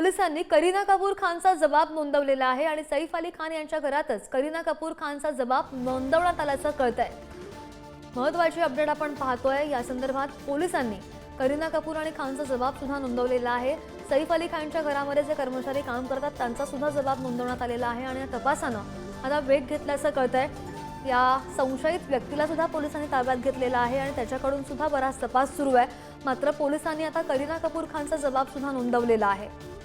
पोलिसांनी करीना कपूर खानचा जबाब नोंदवलेला आहे आणि सैफ अली खान यांच्या घरातच करीना कपूर खानचा जबाब नोंदवण्यात आल्याचं कळतंय। महत्त्वाची अपडेट आपण पाहतोय। या संदर्भात पोलिसांनी करीना कपूर आणि खानचा जबाब सुद्धा नोंदवलेला आहे। सैफ अली खानच्या घरामध्ये जे कर्मचारी काम करतात त्यांचा सुद्धा जबाब नोंदवण्यात आलेला आहे आणि या तपासानं आता वेग घेतल्याचं कळतंय। या संशयित व्यक्तीला सुद्धा पोलिसांनी ताब्यात घेतलेला आहे आणि त्याच्याकडून सुद्धा बराच तपास सुरू आहे। मात्र पोलिसांनी आता करीना कपूर खानचा जबाब सुद्धा नोंदवलेला आहे।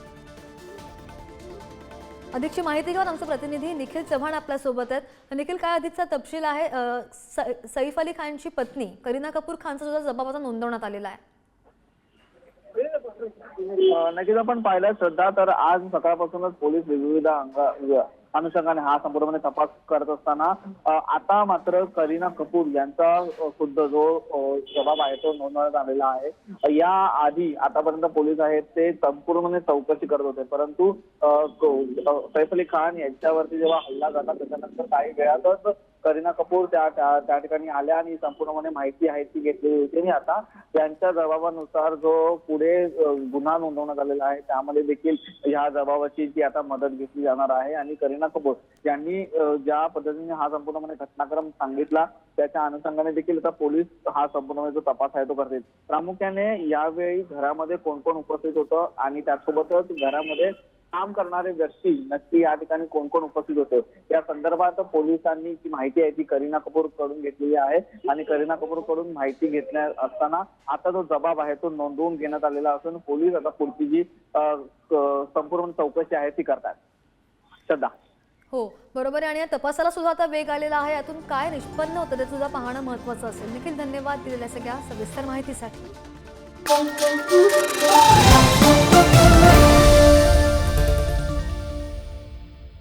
अधिकची माहिती घेऊन आमचे प्रतिनिधी निखिल चव्हाण आपल्या सोबत आहेत। निखिल, काय अधिकचा तपशील आहे? सैफ अली खानची पत्नी करीना कपूर खानचा सुद्धा जबाब आता नोंदवण्यात आलेला आहे। नक्कीच आपण पाहिलं श्रद्धा, तर आज सकाळपासूनच पोलीस विविध अनुषंगाने हा संपूर्णपणे तपास करत असताना आता मात्र करीना कपूर यांचा सुद्धा जो जबाब आहे तो नोंदवण्यात आलेला आहे। या आधी आतापर्यंत पोलीस आहेत ते संपूर्णपणे चौकशी करत होते, परंतु सैफ अली खान यांच्यावरती जेव्हा हल्ला झाला त्याच्यानंतर काही वेळातच करीना कपूर त्या ठिकाणी आल्या आणि संपूर्णपणे माहिती आहे ती घेतलेली होती आणि आता त्यांच्या जबाबानुसार जो पुढे गुन्हा नोंदवण्यात आलेला आहे त्यामध्ये देखील ह्या जबाबाची ती आता मदत घेतली जाणार आहे। आणि करीना कपूर यांनी ज्या पद्धतीने हा संपूर्णपणे घटनाक्रम सांगितला त्याच्या अनुषंगाने देखील आता पोलीस हा संपूर्णपणे जो तपास आहे तो करतील। प्रामुख्याने यावेळी घरामध्ये कोण कोण उपस्थित होतं आणि त्यासोबतच घरामध्ये काम करणारे व्यक्ती नक्की या ठिकाणी कोण कोण उपस्थित होते या संदर्भात पोलिसांनी जी माहिती आहे ती करीना कपूर कडून घेतलेली आहे आणि करीना कपूर कडून माहिती घेतल्या असताना आता जो जबाब आहे तो नोंदवून घेण्यात आलेला असून पोलीस आता पुढची जी संपूर्ण चौकशी आहे ती करतात। श्रद्धा, हो बरोबर आहे आणि या तपासाला सुद्धा आता वेग आलेला आहे। यातून काय निष्पन्न होतं ते सुद्धा पाहणं महत्त्वाचं असेल। निखिल, धन्यवाद दिलेल्या सगळ्या सविस्तर माहितीसाठी।